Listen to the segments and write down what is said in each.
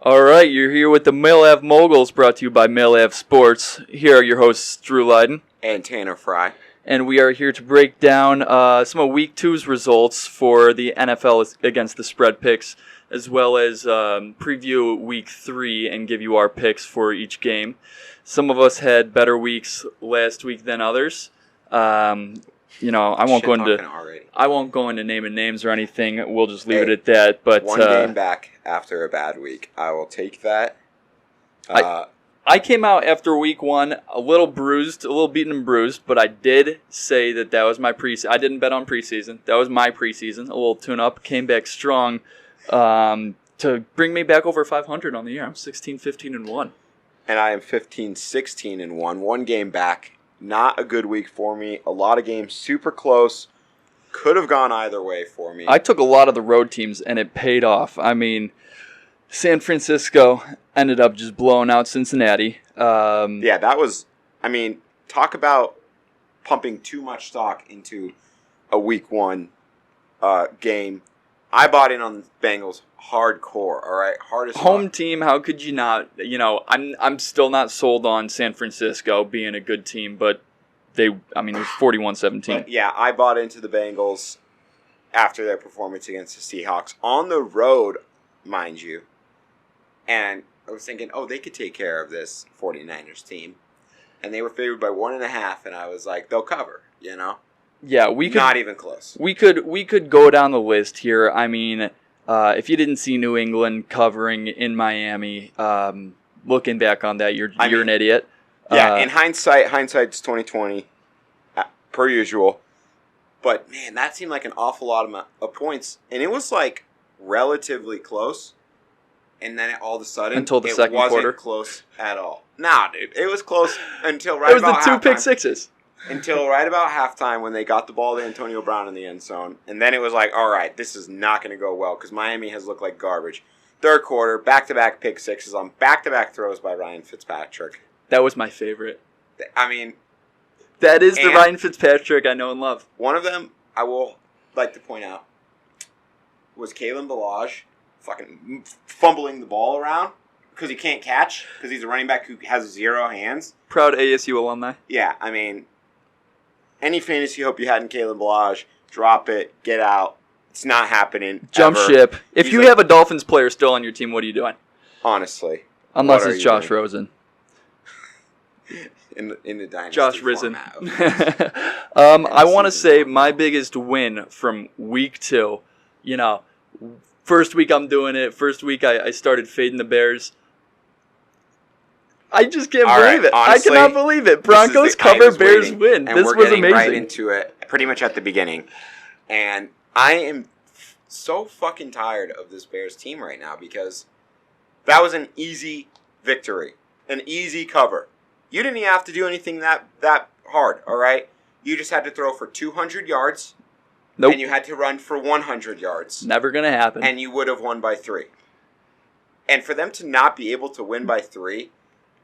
All right, you're here with the Mail Moguls, brought to you by Mail Sports. Here are your hosts, Drew Lydon and Tanner Frye. And we are here to break down some of Week 2's results for the NFL against the spread picks, as well as preview Week 3 and give you our picks for each game. Some of us had better weeks last week than others. I won't go into naming names or anything. We'll just leave it at that. But one game back after a bad week, I will take that. I came out after Week 1 a little bruised, a little beaten and bruised, but I did say that was my preseason. I didn't bet on preseason. That was my preseason. A little tune-up. Came back strong to bring me back over 500 on the year. I'm 16-15-1. And I am 15-16-1. One game back. Not a good week for me. A lot of games super close. Could have gone either way for me. I took a lot of the road teams, and it paid off. I mean, San Francisco ended up just blowing out Cincinnati. That was, talk about pumping too much stock into a Week 1 game. I bought in on the Bengals hardcore, all right? Hardest home team, how could you not? I'm still not sold on San Francisco being a good team, but it was 41-17. Yeah, I bought into the Bengals after their performance against the Seahawks on the road, mind you. And I was thinking, they could take care of this 49ers team. And they were favored by 1.5, and I was like, they'll cover, Yeah, we could not even close. We could go down the list here. I mean, if you didn't see New England covering in Miami, looking back on that, you're an idiot. Yeah, in hindsight's 2020, per usual. But man, that seemed like an awful lot of points, and it was like relatively close. And then all of a sudden, until the second quarter, wasn't close at all. Nah, dude, it was close until right about halftime. It was the 2 pick sixes. Until right about halftime when they got the ball to Antonio Brown in the end zone. And then it was like, all right, this is not going to go well because Miami has looked like garbage. Third quarter, back-to-back pick sixes on back-to-back throws by Ryan Fitzpatrick. That was my favorite. That is the Ryan Fitzpatrick I know and love. One of them, I will like to point out, was Kalen Ballage fucking fumbling the ball around because he can't catch because he's a running back who has 0 hands. Proud ASU alumni. Yeah, any fantasy hope you had in Kalen Ballage, drop it, get out. It's not happening. Jump ship. If you have a Dolphins player still on your team, what are you doing? Honestly. Unless it's Josh Rosen. in the dynasty Josh Risen. I want to say my biggest win from Week 2, first week I'm doing it. First week I started fading the Bears. I just can't believe it. Honestly, I cannot believe it. Broncos cover, Bears win. And this we're was getting amazing. Right into it pretty much at the beginning. And I am so fucking tired of this Bears team right now because that was an easy victory. An easy cover. You didn't even have to do anything that hard, all right? You just had to throw for 200 yards. Nope. And you had to run for 100 yards. Never going to happen. And you would have won by 3. And for them to not be able to win by 3...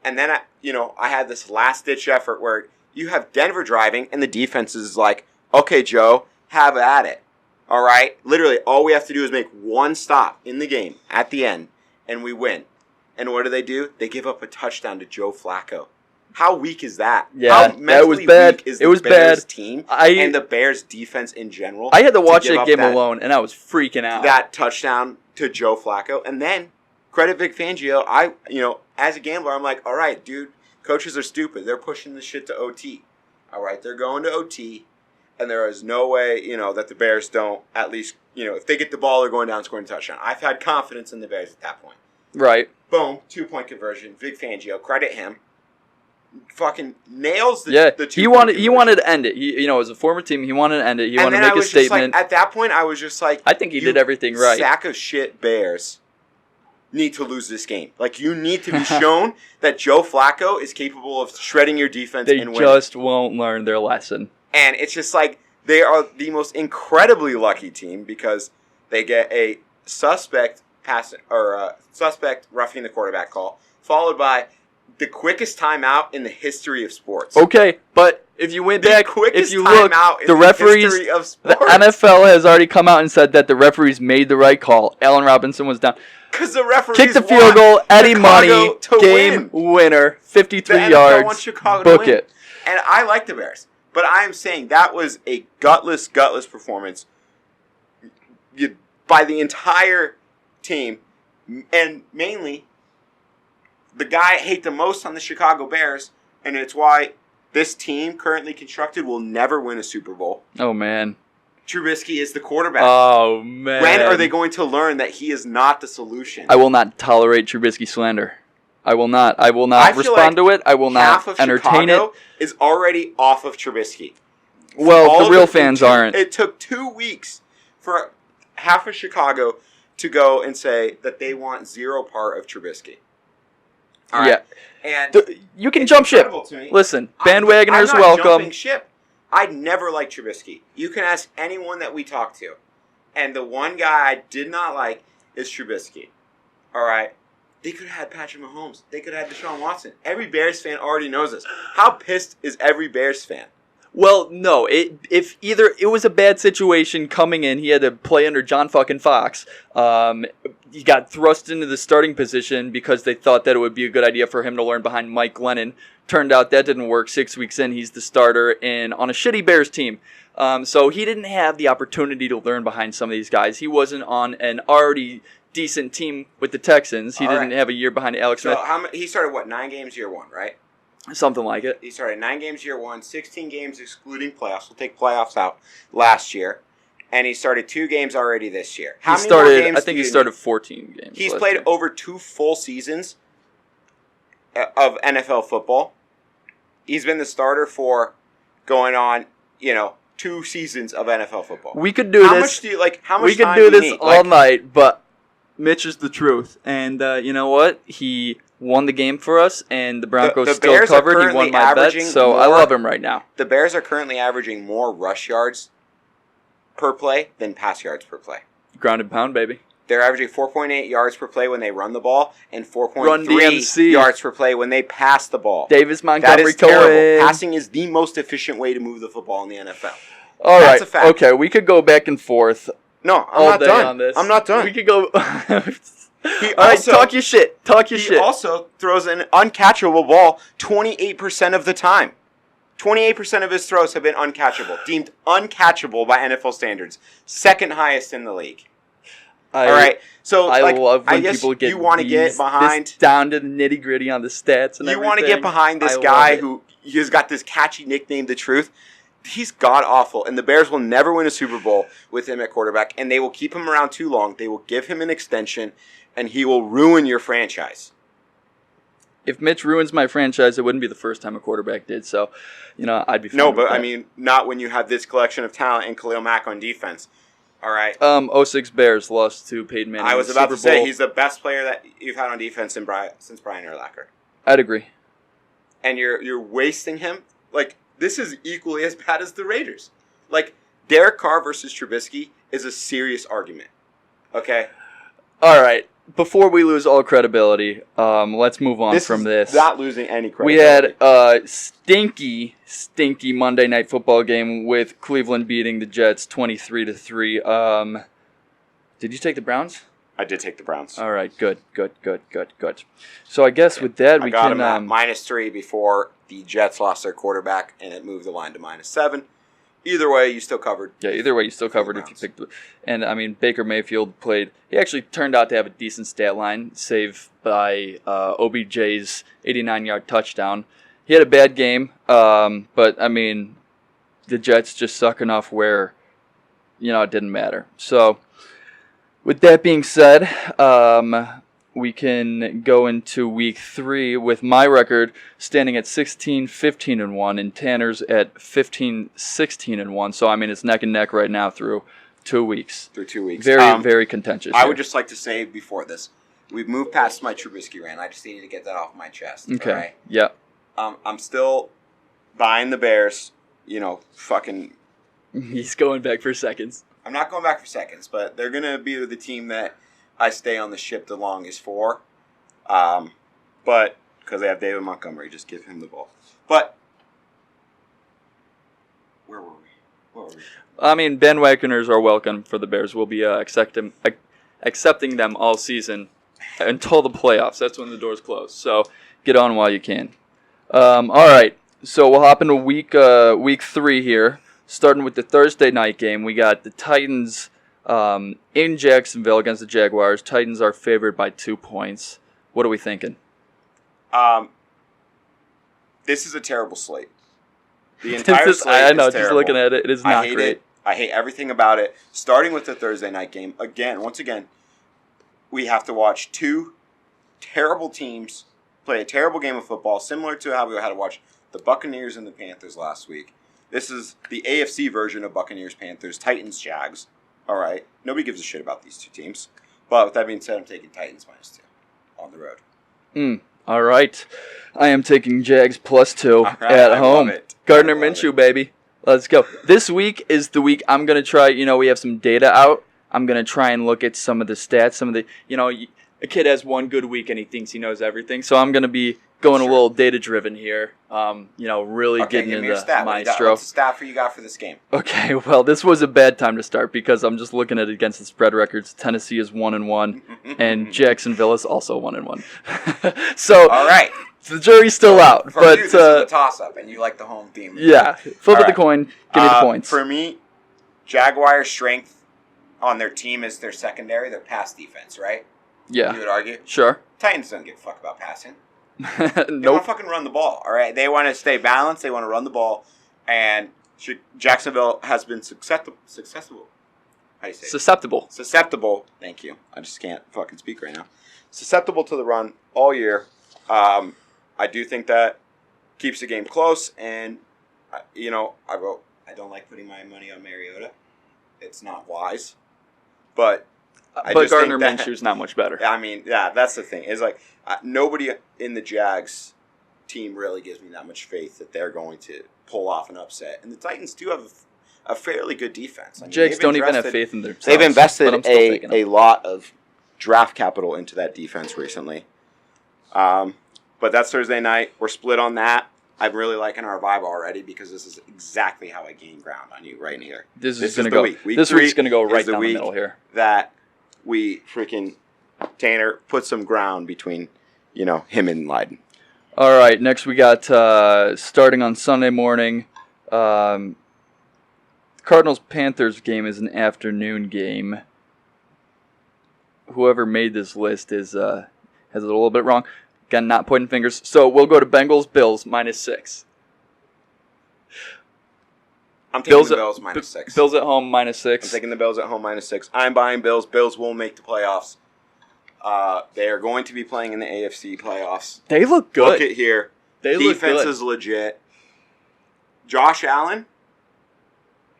And then, I had this last-ditch effort where you have Denver driving, and the defense is like, okay, Joe, have at it. All right? Literally, all we have to do is make one stop in the game at the end, and we win. And what do? They give up a touchdown to Joe Flacco. How weak is that? Yeah, that was bad. Weak is it was the Bears bad. Team and the Bears defense in general? I had to watch that game alone, and I was freaking out. That touchdown to Joe Flacco, and then credit Vic Fangio. As a gambler, I'm like, all right, dude, coaches are stupid. They're pushing this shit to OT. All right, they're going to OT, and there is no way, that the Bears don't at least, if they get the ball, they're going down scoring a touchdown. I've had confidence in the Bears at that point. Right. Boom, 2-point conversion. Vic Fangio, credit him. Fucking nails the 2-point conversion. He wanted to end it. As a former team, he wanted to end it. He wanted to make a statement. At that point, I was just like, I think he did everything right. Sack of shit Bears need to lose this game. Like, you need to be shown that Joe Flacco is capable of shredding your defense and winning. They just won't learn their lesson. And it's just like, they are the most incredibly lucky team because they get a suspect roughing the quarterback call, followed by the quickest timeout in the history of sports. Okay, but if you went back, if you look, the referees, the NFL has already come out and said that the referees made the right call. Allen Robinson was down. Because the referees kicked the field goal, Eddie Money, game winner, 53 yards, wants Chicago book to win. it. And I like the Bears, but I am saying that was a gutless performance by the entire team, and mainly the guy I hate the most on the Chicago Bears, and it's why this team currently constructed will never win a Super Bowl. Oh, man. Trubisky is the quarterback. Oh, man. When are they going to learn that he is not the solution? I will not tolerate Trubisky slander. I will not respond to it. I will not entertain Chicago it. Is already off of Trubisky. Well, the real fans aren't. It took 2 weeks for half of Chicago to go and say that they want zero part of Trubisky. All right. Yeah. And you can jump ship. Listen, bandwagoners I'm not welcome. Jumping ship. I never liked Trubisky. You can ask anyone that we talk to. And the one guy I did not like is Trubisky. All right. They could have had Patrick Mahomes. They could have had Deshaun Watson. Every Bears fan already knows this. How pissed is every Bears fan? Well, no. If either it was a bad situation coming in, he had to play under John fucking Fox. He got thrust into the starting position because they thought that it would be a good idea for him to learn behind Mike Glennon. Turned out that didn't work. 6 weeks in, he's the starter on a shitty Bears team. So he didn't have the opportunity to learn behind some of these guys. He wasn't on an already decent team with the Texans. He didn't have a year behind Alex Smith. So he started, 9 games year one, right? Something like it. He started 9 games year one, 16 games excluding playoffs. We'll take playoffs out last year. And he started 2 games already this year. I think he started 14 games. He's played over 2 full seasons of NFL football. He's been the starter for going on, 2 seasons of NFL football. We could do this. How much do you like? How much we could time do do you this need? all night, but Mitch is the truth. And you know what? He won the game for us, and the Broncos still covered. He won my bet, so I love him right now. The Bears are currently averaging more rush yards per play than pass yards per play. Ground and pound, baby. They're averaging 4.8 yards per play when they run the ball and 4.3 yards per play when they pass the ball. Davis Montgomery That is terrible. Passing is the most efficient way to move the football in the NFL. All right. That's a fact. Okay, we could go back and forth. No, I'm not done. On this. I'm not done. We could go. All right, talk your shit. He also throws an uncatchable ball 28% of the time. 28% of his throws have been uncatchable, deemed uncatchable by NFL standards. Second highest in the league. All right, so I love when people get you want to get behind this down to the nitty gritty on the stats and you want to get behind this guy who has got this catchy nickname, The Truth. He's god awful, and the Bears will never win a Super Bowl with him at quarterback, and they will keep him around too long. They will give him an extension, and he will ruin your franchise. If Mitch ruins my franchise, it wouldn't be the first time a quarterback did. So, I'd be fine. No, but I mean, not when you have this collection of talent and Khalil Mack on defense. All right. 06 Bears lost to Peyton Manning. I was about to say he's the best player that you've had on defense since Brian Urlacher. I'd agree. And you're wasting him. Like, this is equally as bad as the Raiders. Like, Derek Carr versus Trubisky is a serious argument. Okay? All right. Before we lose all credibility, let's move on from this. Not losing any credibility. We had a stinky Monday Night Football game with Cleveland beating the Jets 23-3. Did you take the Browns? I did take the Browns. All right, good. So I guess with that I got them at -3 before the Jets lost their quarterback, and it moved the line to -7. Either way, you still covered. Yeah, either way, you still covered if you picked. And, Baker Mayfield played. He actually turned out to have a decent stat line, save by OBJ's 89-yard touchdown. He had a bad game, but, the Jets just suck enough where, it didn't matter. So, with that being said, we can go into week 3 with my record standing at 16-15-1 and Tanner's at 15-16-1. So it's neck and neck right now through 2 weeks. Through 2 weeks. Very, very contentious. I would just like to say before this, we've moved past my Trubisky rant. I just needed to get that off my chest. Okay. All right? Yeah. I'm still buying the Bears. Fucking. He's going back for seconds. I'm not going back for seconds, but they're gonna be the team that I stay on the ship the longest for. But because they have David Montgomery. Just give him the ball. But where were we? What were we? I mean, bandwagoners are welcome for the Bears. We'll be accepting them all season until the playoffs. That's when the doors close. So get on while you can. All right. So we'll hop into week 3 here. Starting with the Thursday night game, we got the Titans in Jacksonville against the Jaguars. Titans are favored by 2 points. What are we thinking? This is a terrible slate. The entire slate I know, is terrible. just looking at it, it is not I hate great. it. I hate everything about it. Starting with the Thursday night game. Once again, we have to watch 2 terrible teams play a terrible game of football, similar to how we had to watch the Buccaneers and the Panthers last week. This is the AFC version of Buccaneers, Panthers, Titans, Jags. All right. Nobody gives a shit about these 2 teams. But with that being said, I'm taking Titans -2 on the road. All right. I am taking Jags +2 right, at home. love it. Gardner I love Minshew, it. baby. Let's go. This week is the week I'm going to try, we have some data out. I'm going to try and look at some of the stats, a kid has one good week and he thinks he knows everything. So I'm going to be going a little data-driven here, really getting give me your into stat. maestro. What's the stat for you got for this game? Okay, well, this was a bad time to start because I'm just looking at it against the spread records. Tennessee is 1-1, and Jacksonville is also 1-1. So, all right, the jury's still out. For but you, this is a toss-up, and you like the home team. Yeah, flip All of the coin, give me the points. For me, Jaguars' strength on their team is their secondary, their pass defense, right? Yeah, You would argue? sure. Titans don't give a fuck about passing. They want Nope. to fucking run the ball, all right? They want to stay balanced. They want to run the ball. And Jacksonville has been susceptible. How do you say it? Susceptible. Thank you. I just can't fucking speak right now. Susceptible to the run all year. I do think that keeps the game close. And, I don't like putting my money on Mariota. It's not wise. But But Gardner Minshew's not much better. I mean, yeah, that's the thing. It's like nobody in the Jags team really gives me that much faith that they're going to pull off an upset. And the Titans do have a fairly good defense. I mean, Jags don't even have faith in themselves. They've but I'm invested still taking them. a lot of draft capital into that defense recently. But that's Thursday night. We're split on that. I'm really liking our vibe already because this is exactly how I gain ground on you right here. This is going to the go. week. This week's going to go right the down the week middle here. That we freaking Tanner put some ground between, him and Lydon. All right, next we got starting on Sunday morning. Cardinals-Panthers game is an afternoon game. Whoever made this list has it a little bit wrong. Again, not pointing fingers. So we'll go to Bengals-Bills -6. I'm taking the Bills -6. Bills at home -6. I'm taking the Bills at home -6. I'm buying Bills. Bills will make the playoffs. They are going to be playing in the AFC playoffs. They look good. Look at here. They look Defense good. is legit. Josh Allen.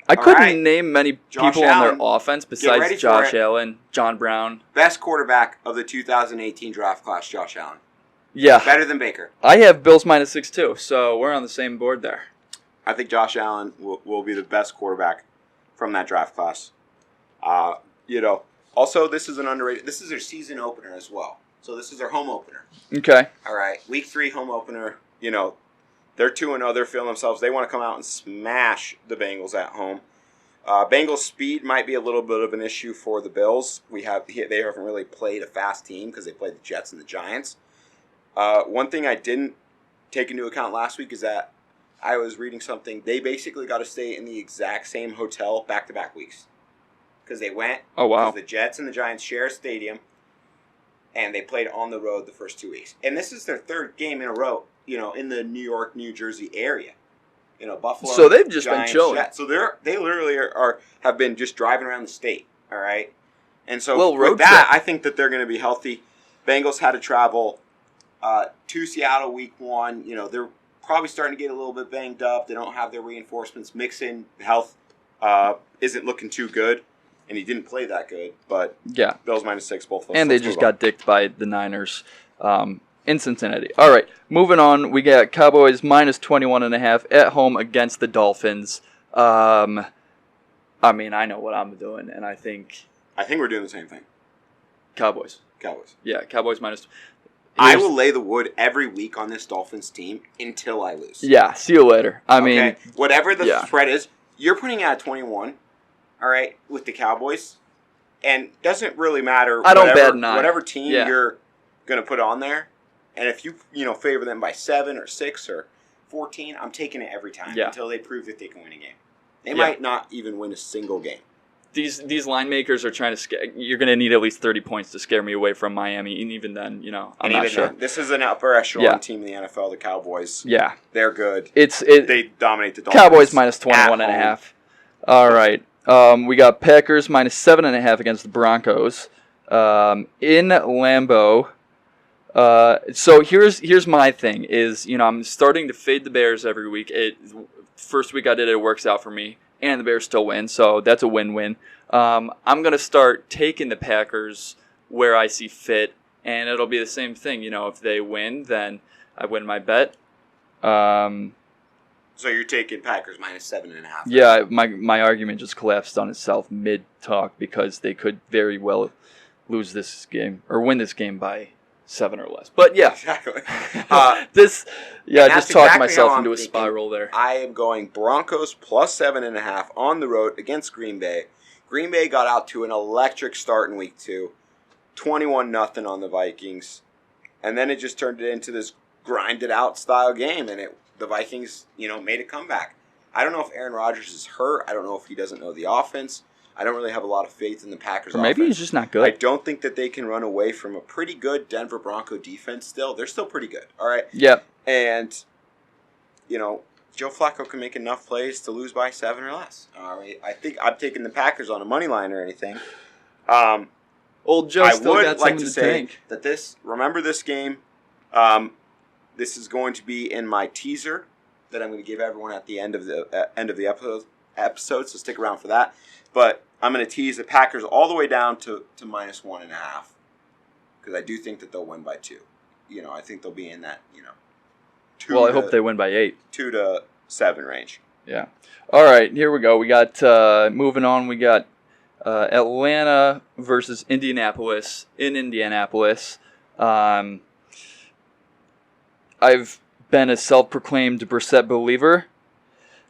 I couldn't right. name many Josh people on Allen, their offense ready besides for Josh it. Allen, John Brown. Best quarterback of the 2018 draft class, Josh Allen. Yeah. Better than Baker. I have Bills -6 too, so we're on the same board there. I think Josh Allen will be the best quarterback from that draft class. Also, this is an underrated. This is their season opener as well. So this is their home opener. Okay. All right, week 3 home opener. They're 2-0. They're feeling themselves. They want to come out and smash the Bengals at home. Bengals' speed might be a little bit of an issue for the Bills. They haven't really played a fast team because they played the Jets and the Giants. One thing I didn't take into account last week is that I was reading something. They basically got to stay in the exact same hotel back-to-back weeks. Because they went. Oh, wow. Because the Jets and the Giants share a stadium. And they played on the road the first 2 weeks. And this is their 3rd game in a row, in the New York, New Jersey area. Buffalo. So they've just Giants, been chilling. Jets. So they literally have been just driving around the state. All right. And so Well, road with that, trip. I think that they're going to be healthy. Bengals had to travel to Seattle week 1. They're probably starting to get a little bit banged up. They don't have their reinforcements. Mixon health isn't looking too good. And he didn't play that good, but Yeah. Bills -6, both of us. And they just got dicked by the Niners in Cincinnati. All right, moving on. We got Cowboys -21.5 at home against the Dolphins. I know what I'm doing, and I think we're doing the same thing. Cowboys. Cowboys. Yeah, Cowboys minus. I will lay the wood every week on this Dolphins team until I lose. Yeah, see you later. I mean, whatever the spread is, you're putting out 21, all right, with the Cowboys, and doesn't really matter. I don't bet an eye. Whatever team you're going to put on there, and if you favor them by 7 or 6 or 14, I'm taking it every time until they prove that they can win a game. They might not even win a single game. These line makers are trying to scare. You're going to need at least 30 points to scare me away from Miami, and even then, I'm not sure. This is an upper echelon team in the NFL, the Cowboys. Yeah. They're good. They dominate the Dolphins. Cowboys minus 21.5. All right. We got Packers minus 7.5 against the Broncos. In Lambeau. So here's my thing is, I'm starting to fade the Bears every week. First week I did it works out for me. And the Bears still win, so that's a win-win. I'm going to start taking the Packers where I see fit, and it'll be the same thing. If they win, then I win my bet. So you're taking Packers minus 7.5. Yeah, my argument just collapsed on itself mid-talk because they could very well lose this game or win this game by 7 or less. But yeah, exactly. I just talked myself into a spiral there. I am going Broncos plus 7.5 on the road against Green Bay. Green Bay got out to an electric start in week 2, 21-0 on the Vikings, and then it just turned it into this grinded out style game, and the Vikings made a comeback. I don't know if Aaron Rodgers is hurt. I don't know if he doesn't know the offense. I don't really have a lot of faith in the Packers offense. Maybe he's just not good. I don't think that they can run away from a pretty good Denver Bronco defense still. They're still pretty good, all right? Yep. And, Joe Flacco can make enough plays to lose by 7 or less. All right? I think I'm taking the Packers on a money line or anything. Old Joe still got something to tank. Remember this game. This is going to be in my teaser that I'm going to give everyone at the end of the episode, so stick around for that. But I'm going to tease the Packers all the way down to minus 1.5 because I do think that they'll win by 2. I think they'll be in that 2. Well, I hope they win by 8. 2 to 7 range. Yeah. All right, here we go. We got moving on. We got Atlanta versus Indianapolis in Indianapolis. I've been a self-proclaimed Brissett believer.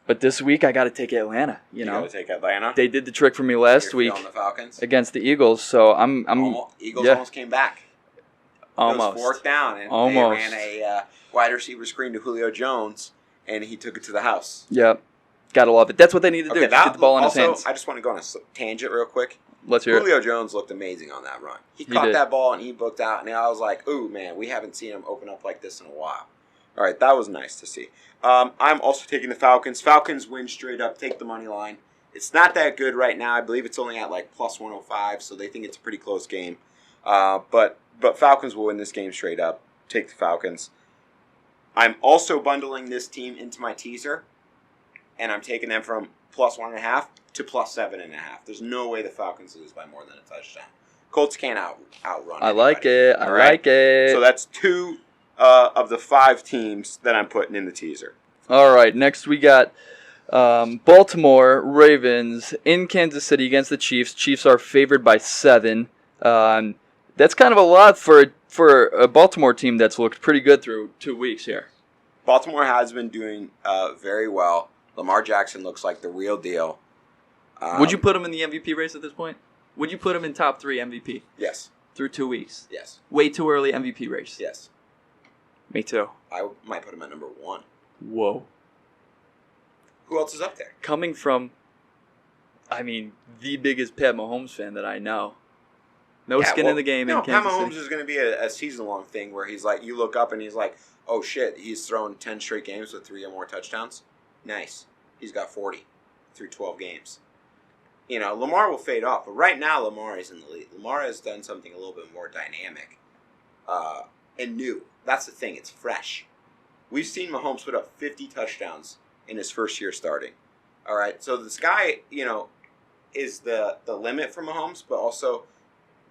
But this week, I got to take Atlanta. You got to take Atlanta. They did the trick for me last week on the Falcons against the Eagles. So Eagles almost came back. Almost. It was 4th down, and they ran a wide receiver screen to Julio Jones, and he took it to the house. Yep, gotta love it. That's what they need to do. Get the ball in his hands. I just want to go on a tangent real quick. Let's hear Julio it. Jones looked amazing on that run. He caught that ball and he booked out, and I was like, "Ooh, man, we haven't seen him open up like this in a while." All right, that was nice to see. I'm also taking the Falcons. Falcons win straight up. Take the money line. It's not that good right now. I believe it's only at like plus 105, so they think it's a pretty close game. But Falcons will win this game straight up. Take the Falcons. I'm also bundling this team into my teaser, and I'm taking them from plus 1.5 to plus 7.5. There's no way the Falcons lose by more than a touchdown. Colts can't outrun. I like it. I like it. So that's 2 of the 5 teams that I'm putting in the teaser. All right, next we got Baltimore Ravens in Kansas City against the Chiefs. Chiefs are favored by 7. That's kind of a lot for a Baltimore team that's looked pretty good through 2 weeks here. Baltimore has been doing very well. Lamar Jackson looks like the real deal. Would you put him in the MVP race at this point? Would you put him in top 3 MVP? Yes. Through 2 weeks? Yes. Way too early MVP race? Yes. Me too. I might put him at number 1. Whoa. Who else is up there? Coming from, the biggest Pat Mahomes fan that I know. No skin in the game in Kansas City. Pat Mahomes is going to be a season-long thing where he's like, you look up and he's like, oh shit, he's thrown 10 straight games with 3 or more touchdowns. Nice. He's got 40 through 12 games. Lamar will fade off, but right now Lamar is in the lead. Lamar has done something a little bit more dynamic and new. That's the thing. It's fresh. We've seen Mahomes put up 50 touchdowns in his first year starting. All right, so the sky, is the limit for Mahomes, but also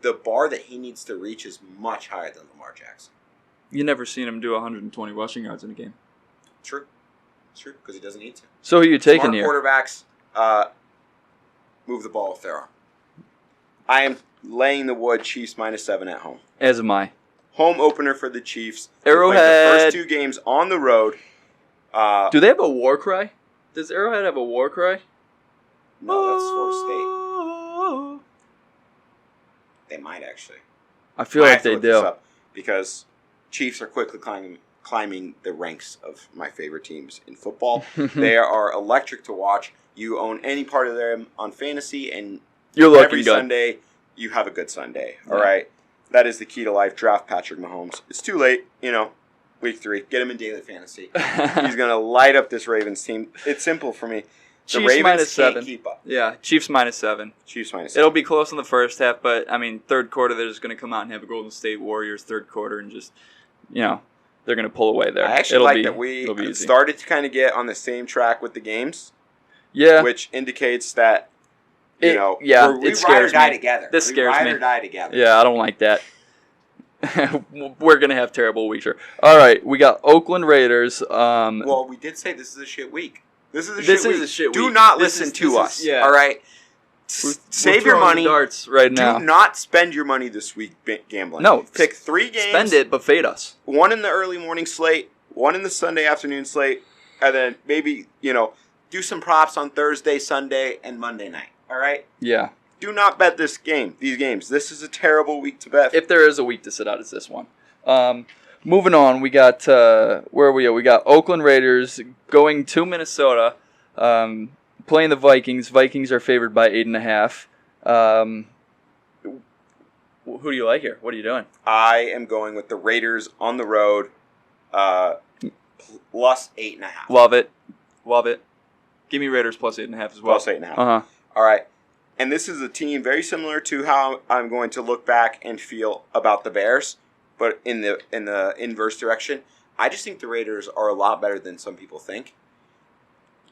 the bar that he needs to reach is much higher than Lamar Jackson. You never seen him do 120 rushing yards in a game. True. It's true, because he doesn't need to. So who are you taking here? Smart quarterbacks move the ball with their arm. I am laying the wood Chiefs minus 7 at home. As am I. home opener for the Chiefs. Arrowhead. They played the first 2 games on the road. Do they have a war cry? Does Arrowhead have a war cry? No, that's Florida State. They might actually. I feel like they do. Because Chiefs are quickly climbing the ranks of my favorite teams in football. They are electric to watch. You own any part of them on fantasy, and You're looking every good. Sunday you have a good Sunday. All right, that is the key to life. Draft Patrick Mahomes. It's too late, week 3. Get him in daily fantasy. He's gonna light up this Ravens team. It's simple for me. The Chiefs Ravens can't -7. keep up. Yeah, Chiefs -7. Chiefs -7. It'll be close in the first half, but third quarter they're just going to come out and have a Golden State Warriors third quarter and just, they're going to pull away there. I actually like that we started to kind of get on the same track with the games. Yeah, which indicates that we it ride or scares die me. together. This scares we me. ride or die together. Yeah, I don't like that. We're going to have terrible weeks here. All right, we got Oakland Raiders. Well, we did say this is a shit week. This is a shit week. Do week. not listen to us. Yeah. All right? Save your money. Darts right now. Do not spend your money this week gambling. No. Pick 3 games. Spend it, but fade us. 1 in the early morning slate, 1 in the Sunday afternoon slate, and then maybe, do some props on Thursday, Sunday, and Monday night. All right? Yeah. Do not bet these games. This is a terrible week to bet. If there is a week to sit out, it's this one. Moving on, we got, where are we at? We got Oakland Raiders going to Minnesota, playing the Vikings. Vikings are favored by 8.5. Who do you like here? What are you doing? I am going with the Raiders on the road, plus 8.5. Love it. Give me Raiders plus 8.5 as well. Plus 8.5. Uh-huh. All right. And this is a team very similar to how I'm going to look back and feel about the Bears, but in the inverse direction. I just think the Raiders are a lot better than some people think.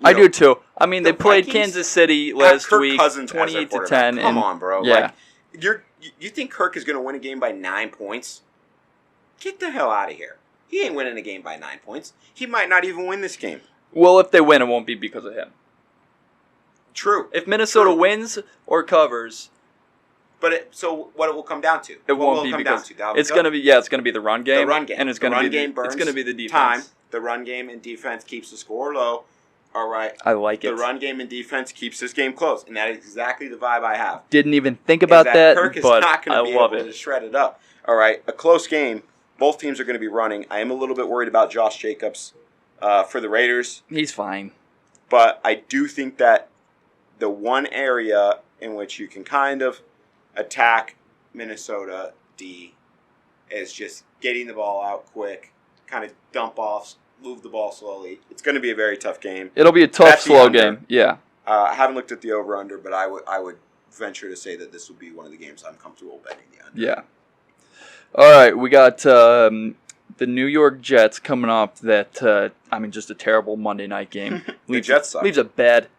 I do too. They played Vikings Kansas City last week, Cousins 28-10. Come on, bro. Yeah. You think Kirk is going to win a game by 9 points? Get the hell out of here. He ain't winning a game by 9 points. He might not even win this game. Well, if they win, it won't be because of him. True. If Minnesota wins or covers, so what it will come down to? It won't be because it's going to be the run game. The run game. And it's going to be it's going to be the defense. Time. The run game and defense keeps the score low. All right. I like it. The run game and defense keeps this game close, and that is exactly the vibe I have. Didn't even think about that, Kirk is but not going to be love able it. to shred it up. All right. A close game. Both teams are going to be running. I am a little bit worried about Josh Jacobs for the Raiders. He's fine. But I do think that the one area in which you can kind of attack Minnesota D is just getting the ball out quick, kind of dump offs, move the ball slowly. It's going to be a very tough game. It'll be a tough, slow game. Yeah. I haven't looked at the over-under, but I would venture to say that this would be one of the games I'm comfortable betting the under. Yeah. All right, we got the New York Jets coming off that, just a terrible Monday night game. The Jets suck. Leaves a bad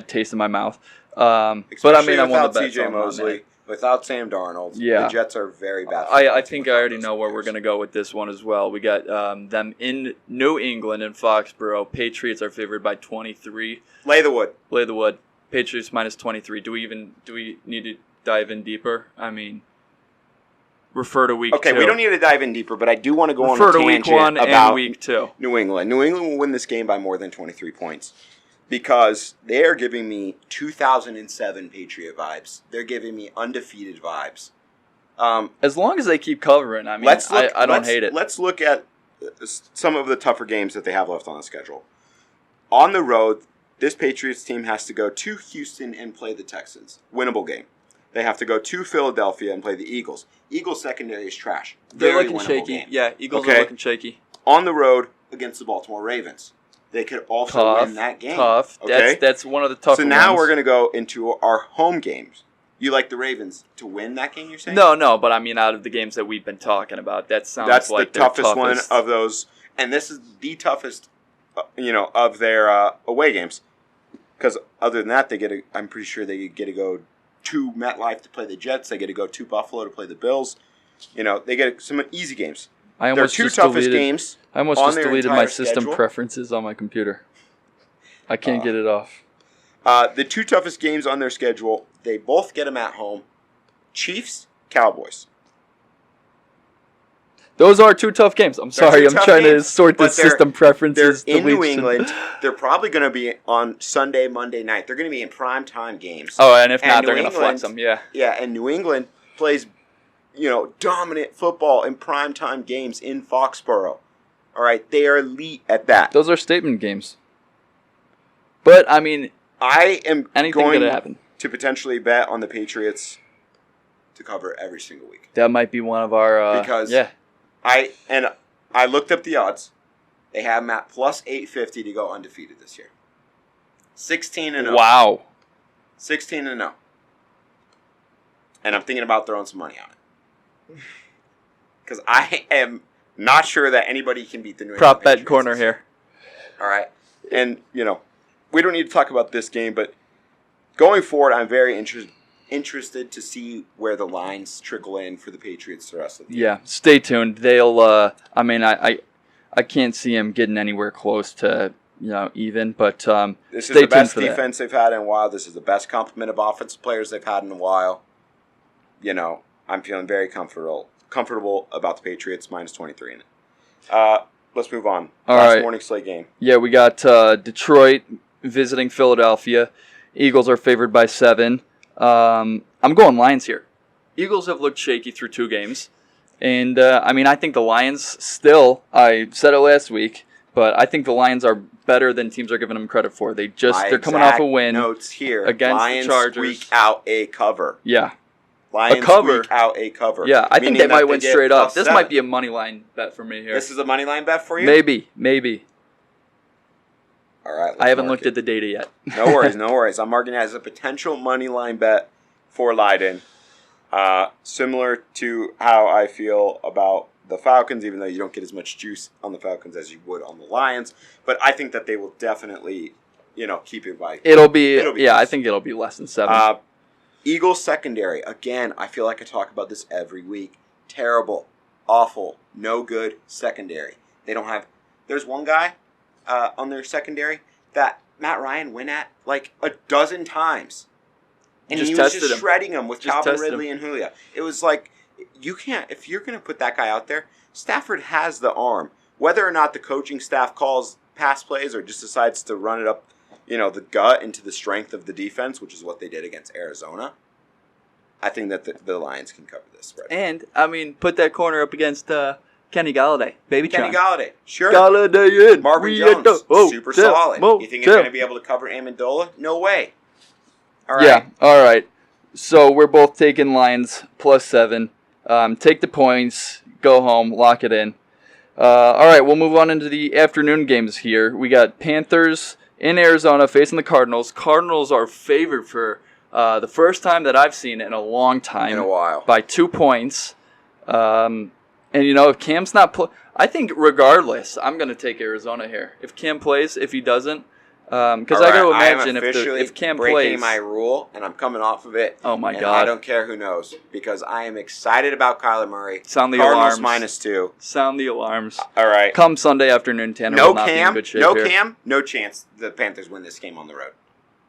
taste in my mouth. I without C.J. Mosley, without Sam Darnold, the Jets are very bad. I think I already know where we're going to go with this one as well. We got them in New England in Foxborough. Patriots are favored by 23. Lay the wood. Patriots minus 23. Do we need to dive in deeper? Refer to week 2. Okay, we don't need to dive in deeper, but I do want to go on a tangent week 1 about and week 2. New England. New England will win this game by more than 23 points because they are giving me 2007 Patriot vibes. They're giving me undefeated vibes. As long as they keep covering, I don't hate it. Let's look at some of the tougher games that they have left on the schedule. On the road, this Patriots team has to go to Houston and play the Texans. Winnable game. They have to go to Philadelphia and play the Eagles. Eagles secondary is trash. They're looking shaky. Game. Yeah, Eagles are looking shaky. On the road against the Baltimore Ravens. They could also win that game. Tough. Okay? That's one of the tougher ones. So now ones. we're going to go into our home games. You like the Ravens to win that game, you're saying? No, but out of the games that we've been talking about, that's the toughest one of those. And this is the toughest, of their away games. Because other than that, I'm pretty sure they get to go to MetLife to play the Jets. They get to go to Buffalo to play the Bills. They get some easy games. Their two toughest games. I almost just deleted my system preferences on my computer. I can't get it off. The two toughest games on their schedule, they both get them at home. Chiefs, Cowboys. Those are two tough games. I'm sorry. I'm trying to sort the system preferences. They're in New England. They're probably going to be on Sunday, Monday night. They're going to be in prime-time games. Oh, and if not, they're going to flex them, yeah. Yeah, and New England plays, dominant football in prime-time games in Foxborough. All right, they are elite at that. Those are statement games. But, I mean, I am going happen. to potentially bet on the Patriots to cover every single week. That might be one of our... because I looked up the odds. They have them at plus 850 to go undefeated this year. 16-0. Wow. 16-0. And I'm thinking about throwing some money on it. Because I am not sure that anybody can beat the New England Prop bet Patriots corner here. All right. And, we don't need to talk about this game, but going forward, I'm very interested to see where the lines trickle in for the Patriots the rest of the year. Yeah, stay tuned. They'll, I can't see them getting anywhere close to, even, but this is the best defense they've had in a while. This is the best complement of offensive players they've had in a while. I'm feeling very comfortable about the Patriots, minus 23 in it. Let's move on. Last morning slate game. Yeah, we got Detroit visiting Philadelphia. Eagles are favored by 7. I'm going Lions here. Eagles have looked shaky through 2 games. And, I think the Lions still, I said it last week, but I think the Lions are better than teams are giving them credit for. They're coming off a win notes here. Against Lions the Chargers. Squeak out a cover. Yeah. Lions squeak out a cover. Yeah, I think they might win straight up. This might be a money line bet for me here. This is a money line bet for you? Maybe. All right. I haven't looked at the data yet. No worries. I'm marking it as a potential money line bet for Lydon. Similar to how I feel about the Falcons, even though you don't get as much juice on the Falcons as you would on the Lions. But I think that they will definitely, keep it by. It'll be I think it'll be less than 7. Eagles secondary. Again, I feel like I talk about this every week. Terrible, awful, no good secondary. They don't have. There's one guy on their secondary that Matt Ryan went at like a dozen times. And he was just shredding him with Calvin Ridley and Julio. It was like, you can't, if you're going to put that guy out there, Stafford has the arm. Whether or not the coaching staff calls pass plays or just decides to run it up, the gut into the strength of the defense, which is what they did against Arizona, I think that the Lions can cover this spread. And, put that corner up against Kenny Galladay. Kenny Galladay. Sure. Galladay in. Marvin Jones. Super solid. You think he's going to be able to cover Amendola? No way. All right. Yeah, all right. So we're both taking Lions plus 7. Take the points, go home, lock it in. All right, we'll move on into the afternoon games here. We got Panthers in Arizona facing the Cardinals. Cardinals are favored for the first time that I've seen in a long time. In a while. By 2 points. And, if Cam's not I think regardless, I'm going to take Arizona here. If Cam plays, if he doesn't. Because I got to imagine if Cam plays, breaking my rule, and I'm coming off of it. Oh my God! I don't care who knows, because I am excited about Kyler Murray. Sound the Cardinals alarms. -2. Sound the alarms. All right. Come Sunday afternoon, Tanner will not be in good shape here. Cam, no chance the Panthers win this game on the road.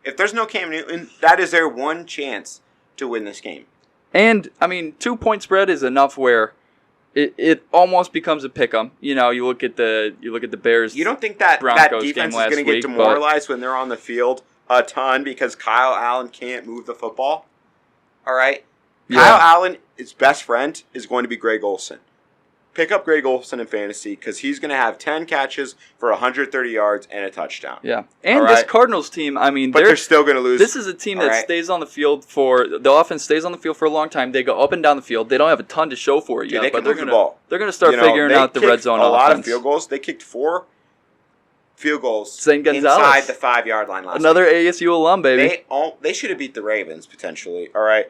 If there's no Cam Newton, that is their one chance to win this game. And 2-point spread is enough where it almost becomes a pick'em. You look at the Bears. You don't think that Broncos defense game is going to get demoralized when they're on the field a ton because Kyle Allen can't move the football? All right? Yeah. Kyle Allen's best friend is going to be Greg Olsen. Pick up Greg Olsen in fantasy because he's going to have 10 catches for 130 yards and a touchdown. Yeah. And this Cardinals team, but they're still going to lose. This is a team that stays on the field the offense stays on the field for a long time. They go up and down the field. They don't have a ton to show for it yet, but they're going to They're going to start figuring out the red zone offense. A lot of field goals. They kicked 4 field goals inside the 5-yard line last Another week. ASU alum, baby. They should have beat the Ravens, potentially. All right.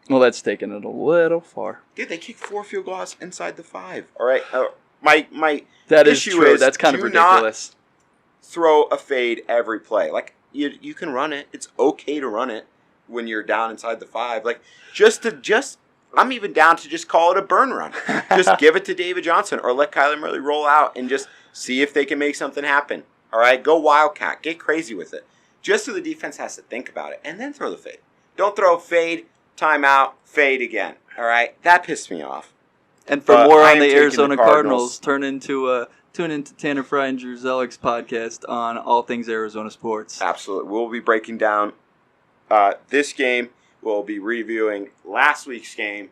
Well, that's taking it a little far. Dude, they kicked 4 field goals inside the 5. All right. My that issue is true. Is that's kind of ridiculous. Not throw a fade every play. Like, you can run it. It's okay to run it when you're down inside the 5. Like, I'm even down to just call it a burn run. Just give it to David Johnson or let Kyler Murray roll out and just see if they can make something happen. All right? Go Wildcat. Get crazy with it. Just so the defense has to think about it. And then throw the fade. Don't throw fade, timeout, fade again. All right? That pissed me off. And for But more I on am the taking the Arizona Cardinals. Cardinals, tune into Tanner Frye and Drew Zellick's podcast on all things Arizona sports. Absolutely. We'll be breaking down this game. We'll be reviewing last week's game.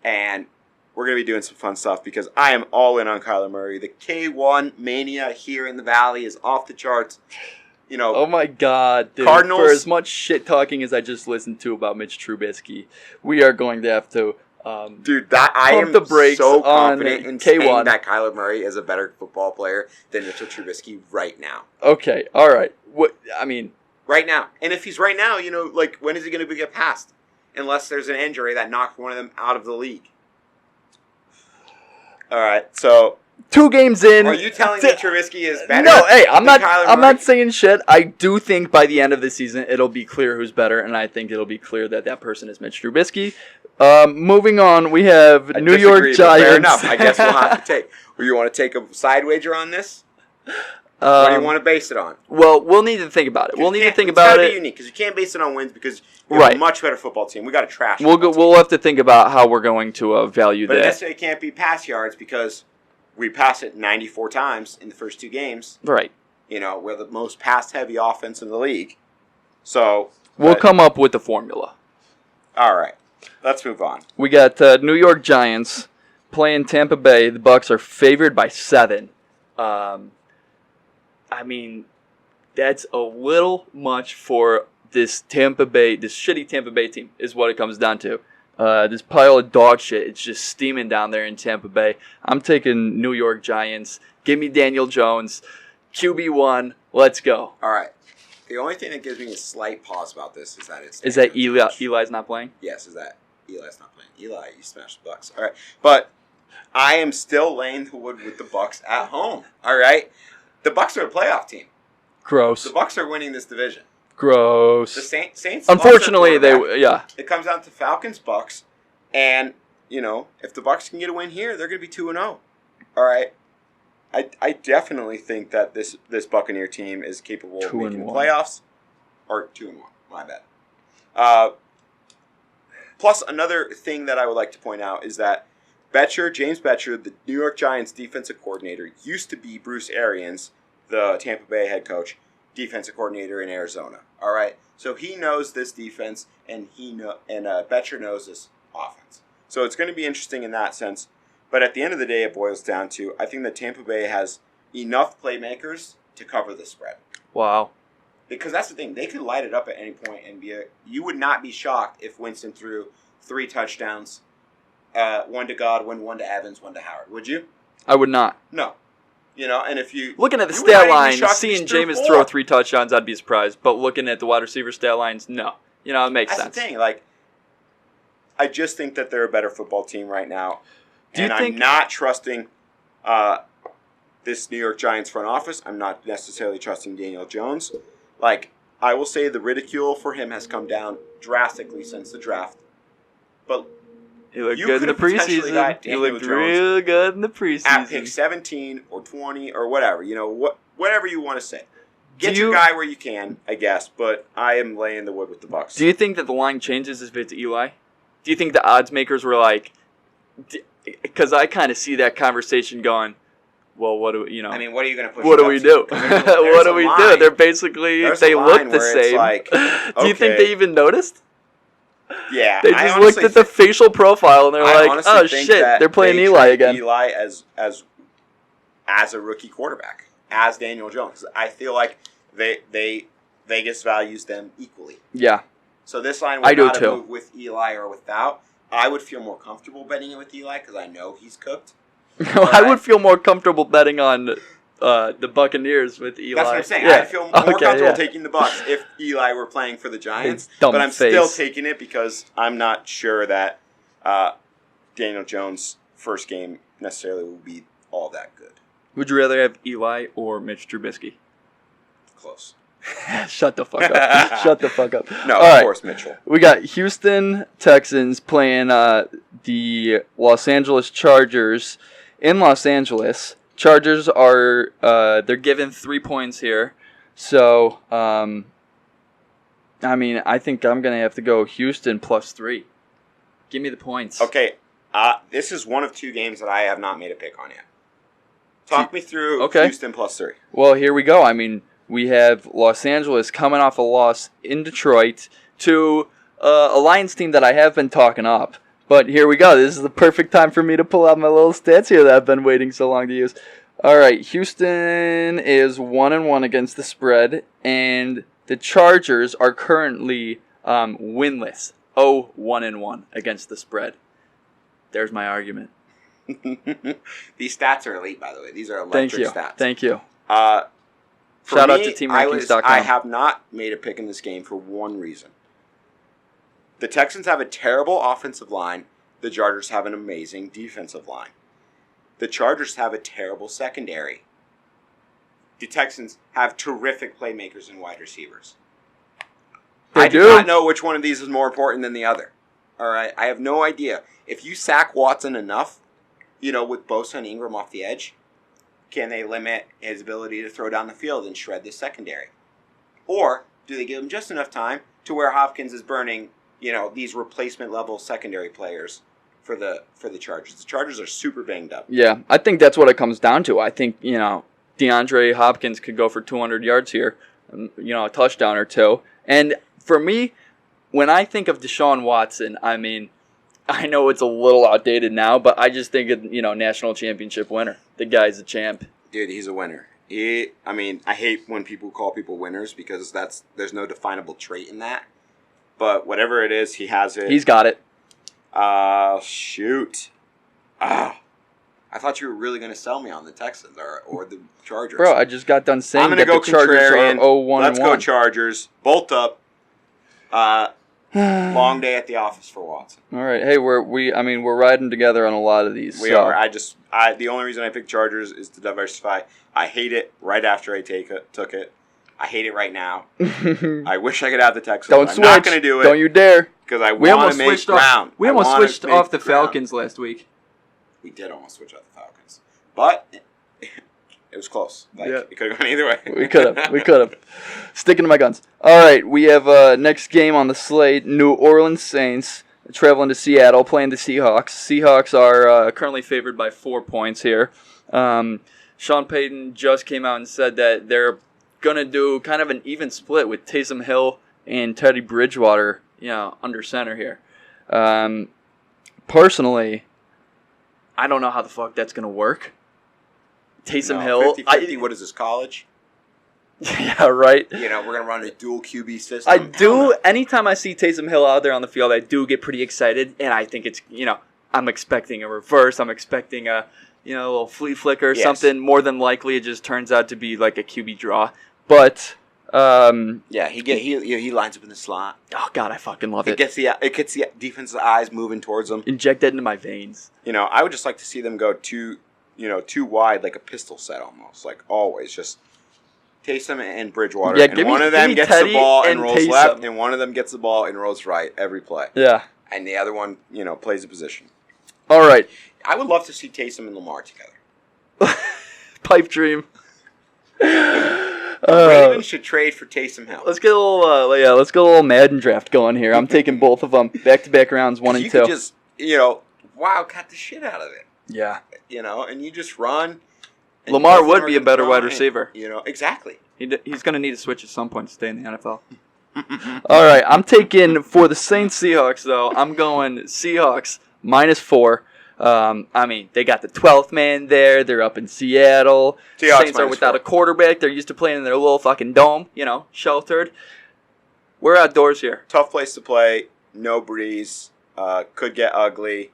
And we're going to be doing some fun stuff because I am all in on Kyler Murray. The K1 mania here in the Valley is off the charts. You know, Oh my God, dude. Cardinals- For as much shit talking as I just listened to about Mitch Trubisky, we are going to have to dude, that I pump am the brakes so on confident in K1. saying that Kyler Murray is a better football player than Mitchell Trubisky right now. Okay, all right. What I mean, Right now. And if he's right now, you know, like, when is he going to get passed? Unless there's an injury that knocked one of them out of the league. All right, so 2 games in. are you telling me Trubisky is better? No, hey, I'm than not. Kyler I'm Murray? not saying shit. I do think by the end of the season it'll be clear who's better, and I think it'll be clear that that person is Mitch Trubisky. Moving on, we have I New disagree, York but Giants. Fair enough. I guess we'll have to take. Or you want to take a side wager on this? What do you want to base it on? Well, we'll need to think about it. We'll need to think It's about gotta be it. unique because you can't base it on wins because you're Right. a much better football team. We got a trash. We'll football team. We'll have to think about how we're going to value But it that. necessarily can't be pass yards because we passed it 94 times in the first 2 games. Right. You know, we're the most pass-heavy offense in the league. So We'll but- come up with the formula. All right, let's move on. We got New York Giants playing Tampa Bay. The Bucks are favored by 7. I mean, that's a little much for this shitty Tampa Bay team, is what it comes down to. This pile of dog shit, it's just steaming down there in Tampa Bay. I'm taking New York Giants. Give me Daniel Jones. QB1. Let's go. All right. The only thing that gives me a slight pause about this is that it's Is that Daniel Jones. Eli's not playing? Yes, is that Eli's not playing. Eli, you smashed the Bucks. All right, but I am still laying the wood with the Bucks at home. All right, the Bucks are a playoff team. Gross. The Bucks are winning this division. Gross. The Saints. Unfortunately, lost their quarterback. yeah. It comes down to Falcons, Bucks, and you know if the Bucks can get a win here, they're going to be 2-0. All right. I definitely think that this Buccaneer team is capable of making the 2-1. playoffs. Or 2-1. My bad. Plus, another thing that I would like to point out is that James Betcher, the New York Giants defensive coordinator, used to be Bruce Arians, the Tampa Bay head coach, defensive coordinator in Arizona. All right, so he knows this defense, and Betcher knows this offense. So it's going to be interesting in that sense. But at the end of the day, it boils down to I think that Tampa Bay has enough playmakers to cover the spread. Wow. Because that's the thing. They could light it up at any point and you would not be shocked if Winston threw 3 touchdowns, 1 to Godwin, 1 to Evans, 1 to Howard. Would you? I would not. No. You know, and if you... Looking at the you would not stat even be line, shocked if seeing he threw Jameis 4. throw 3 touchdowns, I'd be surprised. But looking at the wide receiver stat lines, no. You know, it makes That's sense. the thing. Like, I just think that they're a better football team right now. Do you and think- I'm not trusting this New York Giants front office. I'm not necessarily trusting Daniel Jones. Like, I will say the ridicule for him has come down drastically since the draft. But He looked You good in the could've potentially got preseason. He Daniel looked Jones real good in the at pick preseason. 17 or 20 or whatever, you know, whatever you want to say. Get Do your you- guy where you can, I guess, but I am laying the wood with the Bucks. Do you think that the line changes if it's Eli? Do you think the odds makers were like... Because I kind of see that conversation going, well, what do we, you know... I mean, what are you going to push? what it do up we to? do? 'Cause What there's do a we do? line. They're basically, There's they a look line the where it's same. like, Do you think okay. they even noticed? Yeah, They I just honestly looked at the facial profile and they're I like, honestly oh think shit, that they're playing they Eli treat again. Eli as a rookie quarterback, as Daniel Jones. I feel like they Vegas values them equally. Yeah. So this line I would do not too. have moved with Eli or without. I would feel more comfortable betting it with Eli because I know he's cooked. I would feel more comfortable betting on the Buccaneers with Eli. That's what I'm saying. Yeah. I'd feel more comfortable yeah. taking the Bucks if Eli were playing for the Giants. It's dumb But I'm face. still taking it because I'm not sure that Daniel Jones' first game necessarily will be all that good. Would you rather have Eli or Mitch Trubisky? Close. Shut the fuck up. Shut the fuck up. No, All of right. course, Mitchell. We got Houston Texans playing the Los Angeles Chargers in Los Angeles. Chargers are they're given 3 points here. So, I mean, I think I'm going to have to go Houston +3. Give me the points. Okay, This is one of two games that I have not made a pick on yet. Talk me through Okay. Houston +3. Well, here we go. I mean, we have Los Angeles coming off a loss in Detroit to a Lions team that I have been talking up. But here we go. This is the perfect time for me to pull out my little stats here that I've been waiting so long to use. All right, Houston is 1-1 against the spread, and the Chargers are currently winless. 1-1 against the spread. There's my argument. These stats are elite, by the way. These are electric stats. Thank you. Shout out to teamrankings.com. I have not made a pick in this game for one reason. The Texans have a terrible offensive line. The Chargers have an amazing defensive line. The Chargers have a terrible secondary. The Texans have terrific playmakers and wide receivers. I do not know which one of these is more important than the other. All right, I have no idea. If you sack Watson enough, with Bosa and Ingram off the edge, can they limit his ability to throw down the field and shred the secondary? Or do they give him just enough time to where Hopkins is burning, these replacement level secondary players for the Chargers? The Chargers are super banged up. Yeah, I think that's what it comes down to. I think, DeAndre Hopkins could go for 200 yards here, a touchdown or two. And for me, when I think of Deshaun Watson, I mean, I know it's a little outdated now, but I just think of, national championship winner. The guy's a champ. Dude, he's a winner. I hate when people call people winners because there's no definable trait in that. But whatever it is, he has it. He's got it. Shoot. I thought you were really going to sell me on the Texans or the Chargers. Bro, I just got done saying I'm gonna that go the Chargers contrarian. are 0-1-1. Let's go Chargers. Bolt up. Long day at the office for Watson. All right. Hey, we're riding together on a lot of these. We are. The only reason I picked Chargers is to diversify. I hate it right after I took it. I hate it right now. I wish I could have the Texans. Don't switch. I'm not going to do it. Don't you dare. Because I want to make ground. We almost switched off the Falcons last week. We did almost switch off the Falcons. But it was close. It could have gone either way. We could have. Sticking to my guns. All right, we have next game on the slate. New Orleans Saints traveling to Seattle, playing the Seahawks. Seahawks are currently favored by 4 points here. Sean Payton just came out and said that they're going to do kind of an even split with Taysom Hill and Teddy Bridgewater, under center here. Personally, I don't know how the fuck that's going to work. Taysom Hill. 50-50, what is this, college? Yeah, right. We're going to run a dual QB system. Anytime I see Taysom Hill out there on the field, I do get pretty excited, and I think it's, I'm expecting a reverse. I'm expecting a, little flea flicker or something. More than likely, it just turns out to be like a QB draw. But, he lines up in the slot. Oh, God, I fucking love it. It gets the defense's eyes moving towards him. Inject that into my veins. I would just like to see them go too wide, like a pistol set almost, like always, just Taysom and Bridgewater. Yeah, and one of them gets the ball and rolls left, and one of them gets the ball and rolls right every play. Yeah. And the other one, plays a position. All right. I would love to see Taysom and Lamar together. Pipe dream. Ravens should trade for Taysom Hill. Let's get a little Madden draft going here. I'm taking both of them back-to-back rounds 1 and 2. You could just, cut the shit out of it. Yeah. And you just run. Lamar would be a better wide receiver. Exactly. He's going to need to switch at some point to stay in the NFL. All right, I'm taking, for the Saints Seahawks, though, I'm going Seahawks -4. They got the 12th man there. They're up in Seattle. Saints are without a quarterback. They're used to playing in their little fucking dome, sheltered. We're outdoors here. Tough place to play. No breeze. Could get ugly.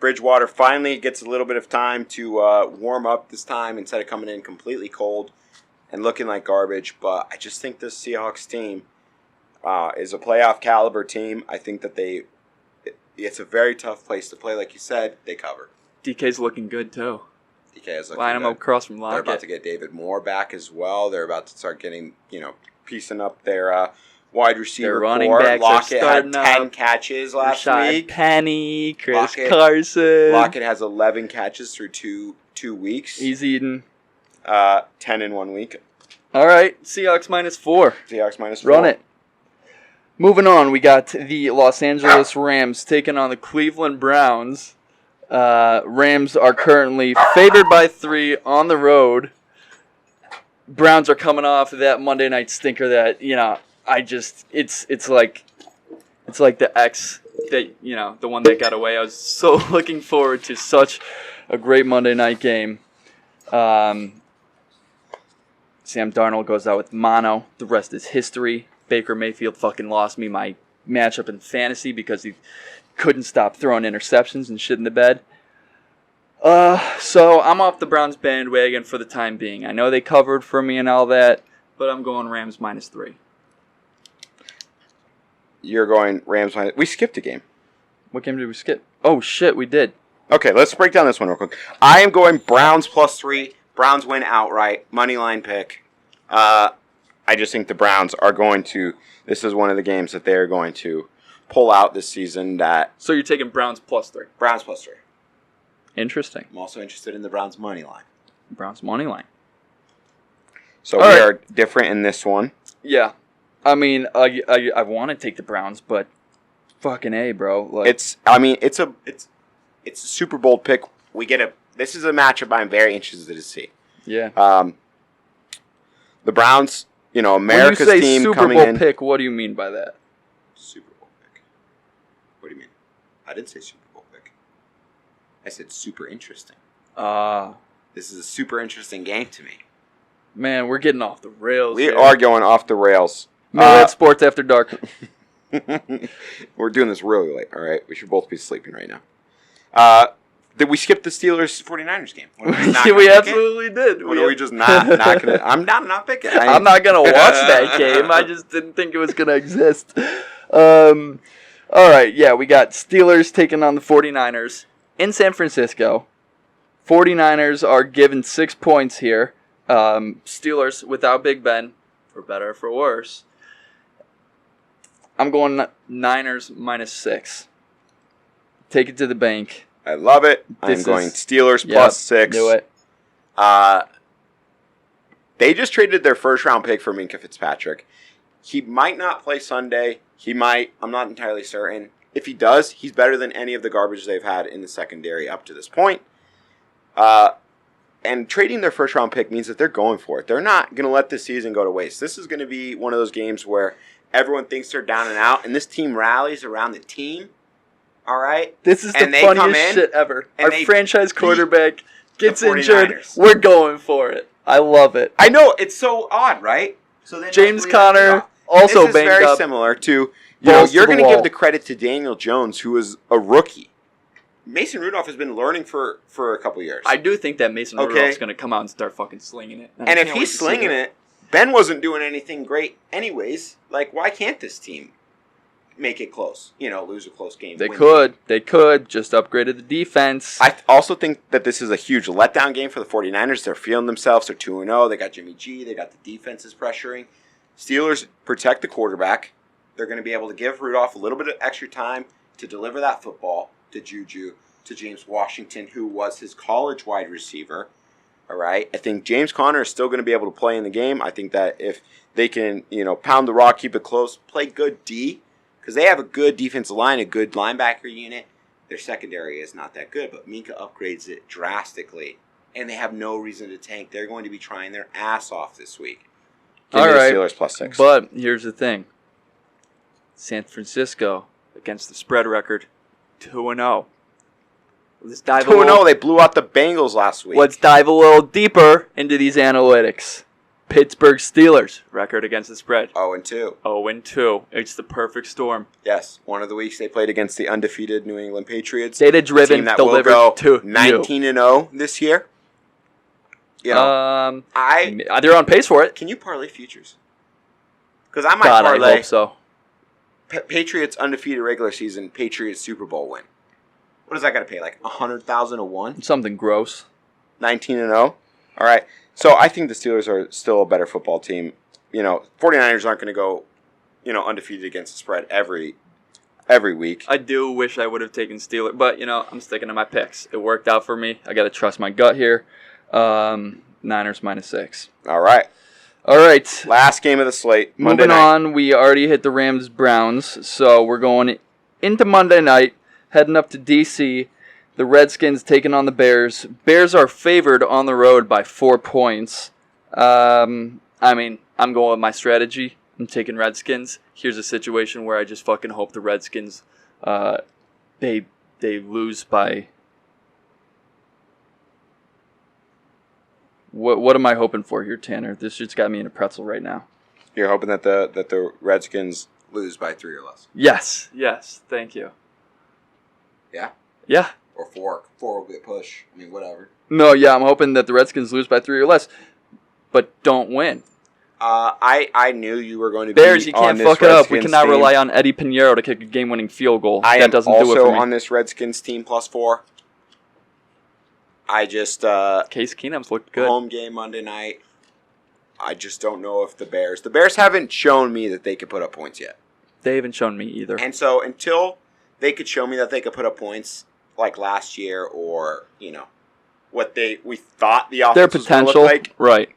Bridgewater finally gets a little bit of time to warm up this time instead of coming in completely cold and looking like garbage. But I just think this Seahawks team is a playoff caliber team. I think that it's a very tough place to play. Like you said, they cover. DK's looking good, too. DK is looking Line him up across from Lockett. They're about to get David Moore back as well. They're about to start getting, piecing up their wide receiver their running core. backs Lockett are had 10 catches last week. Penny, Chris Carson. Lockett has 11 catches through two weeks. He's eating 10 in 1 week. All right, Seahawks -4. Seahawks -4. Run it. Moving on, we got the Los Angeles Rams taking on the Cleveland Browns. Rams are currently favored by 3 on the road. Browns are coming off that Monday night stinker that, it's like the X that, the one that got away. I was so looking forward to such a great Monday night game. Sam Darnold goes out with mono. The rest is history. Baker Mayfield fucking lost me my matchup in fantasy because he couldn't stop throwing interceptions and shit in the bed. So I'm off the Browns bandwagon for the time being. I know they covered for me and all that, but I'm going Rams -3. You're going Rams minus... We skipped a game. What game did we skip? Oh, shit, we did. Okay, let's break down this one real quick. I am going Browns +3. Browns win outright. Money line pick. I just think the Browns are going to... This is one of the games that they're going to pull out this season. So you're taking Browns +3. Browns +3. Interesting. I'm also interested in the Browns money line. Browns money line. So we are different in this one. Yeah. I mean, I want to take the Browns, but fucking A, bro. Like, it's a Super Bowl pick. This is a matchup I'm very interested to see. Yeah. The Browns, America's when you say team Super coming Bowl in. pick, what do you mean by that? Super Bowl pick. What do you mean? I didn't say Super Bowl pick. I said super interesting. This is a super interesting game to me. Man, we're getting off the rails. We are going off the rails. That's Sports After Dark. We're doing this really late, all right? We should both be sleeping right now. Did we skip the Steelers 49ers game? We absolutely did. What are we just not going to... I'm not picking. I'm not going to watch that game. I just didn't think it was going to exist. All right, yeah, we got Steelers taking on the 49ers in San Francisco. 49ers are given 6 points here. Steelers without Big Ben, for better or for worse. I'm going Niners -6. Take it to the bank. I love it. I'm going Steelers +6. Do it. They just traded their first-round pick for Minkah Fitzpatrick. He might not play Sunday. He might. I'm not entirely certain. If he does, he's better than any of the garbage they've had in the secondary up to this point. And trading their first-round pick means that they're going for it. They're not going to let this season go to waste. This is going to be one of those games where everyone thinks they're down and out, and this team rallies around the team. All right? This is the funniest shit ever. Our franchise quarterback gets injured. We're going for it. I love it. I know. It's so odd, right? So then James Conner also banged up. This is very similar to, you're going to give the credit to Daniel Jones, who is a rookie. Mason Rudolph has been learning for a couple years. I do think that Mason Rudolph's going to come out and start fucking slinging it. And if he's slinging it, Ben wasn't doing anything great anyways. Like, why can't this team make it close? Lose a close game. They could. They could. Just upgraded the defense. I also think that this is a huge letdown game for the 49ers. They're feeling themselves. They're 2-0. They got Jimmy G. They got the defenses pressuring. Steelers protect the quarterback. They're going to be able to give Rudolph a little bit of extra time to deliver that football to Juju, to James Washington, who was his college wide receiver. All right. I think James Conner is still going to be able to play in the game. I think that if they can, pound the rock, keep it close, play good D, because they have a good defensive line, a good linebacker unit. Their secondary is not that good, but Minkah upgrades it drastically, and they have no reason to tank. They're going to be trying their ass off this week. Give me the Steelers +6. But here's the thing. San Francisco, against the spread record, 2-0. Let's dive 2-0. They blew out the Bengals last week. Let's dive a little deeper into these analytics. Pittsburgh Steelers, record against the spread. 0-2. 0-2. It's the perfect storm. Yes. One of the weeks they played against the undefeated New England Patriots. Data-driven, delivered to 19-0 this year. They're on pace for it. Can you parlay futures? Because I might parlay. I hope so. Patriots undefeated regular season, Patriots Super Bowl win. What does that got to pay? Like 100,000 to 1? Something gross. 19-0. All right. So I think the Steelers are still a better football team. 49ers aren't going to go, undefeated against the spread every week. I do wish I would have taken Steelers, but I'm sticking to my picks. It worked out for me. I got to trust my gut here. Niners -6. All right. All right. Last game of the slate. Monday Moving night. on, we already hit the Rams-Browns, so we're going into Monday night, heading up to D.C., the Redskins taking on the Bears. Bears are favored on the road by 4 points. I'm going with my strategy. I'm taking Redskins. Here's a situation where I just fucking hope the Redskins, they lose by... What am I hoping for here, Tanner? This just got me in a pretzel right now. You're hoping that the Redskins lose by 3 or less. Yes, thank you. Yeah? Yeah. Or 4. 4 will be a push. I mean, whatever. No, yeah, I'm hoping that the Redskins lose by 3 or less, but don't win. I knew you were going to Bears, be you can't on this fuck it up. We Redskins cannot team. rely on Eddie Pinheiro to kick a game-winning field goal. I that am doesn't also do it for me. on this Redskins team +4. I just Case Keenum's looked good. home game Monday night. I just don't know if the Bears haven't shown me that they could put up points yet. They haven't shown me either. And so until they could show me that they could put up points like last year, or what we thought the offense Their was gonna potential, look like, right?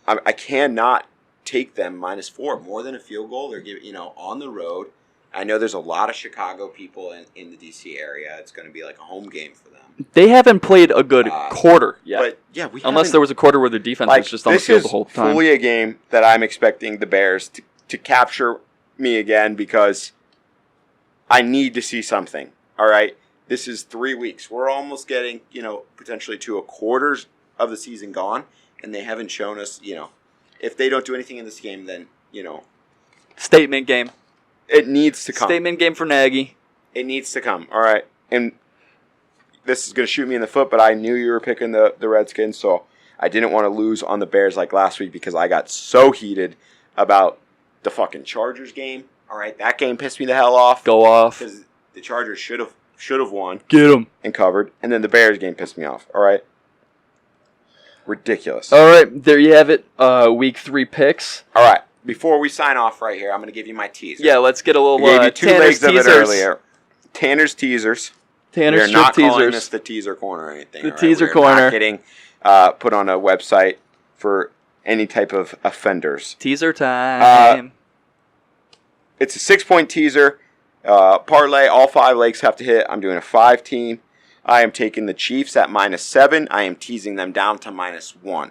I cannot take them -4 more than a field goal. They're giving on the road. I know there's a lot of Chicago people in the DC area. It's going to be like a home game for them. They haven't played a good quarter yet. But yeah, unless there was a quarter where their defense was just on the field the whole time. This is fully a game that I'm expecting the Bears to capture me again, because I need to see something. All right, this is 3 weeks. We're almost getting potentially to a quarter of the season gone, and they haven't shown us if they don't do anything in this game, then Statement game. it needs to come. Statement game for Nagy. It needs to come. All right, and this is going to shoot me in the foot, but I knew you were picking the Redskins, so I didn't want to lose on the Bears like last week, because I got so heated about the fucking Chargers game. All right, that game pissed me the hell off. Go off. Because the Chargers should have won. Get them. And covered. And then the Bears game pissed me off. All right. Ridiculous. All right, there you have it. Week 3 picks. All right. Before we sign off right here, I'm going to give you my teaser. Yeah, let's get a little I gave you 2 Tanner's legs teasers. of it earlier. Tanner's teasers. Tanner's We're not strip calling teasers. this the teaser corner or anything. The all right? teaser We're corner. not getting put on a website for any type of offenders. Teaser time. It's a 6-point teaser. Parlay, all 5 legs have to hit. I'm doing a 5-team. I am taking the Chiefs at -7. I am teasing them down to -1.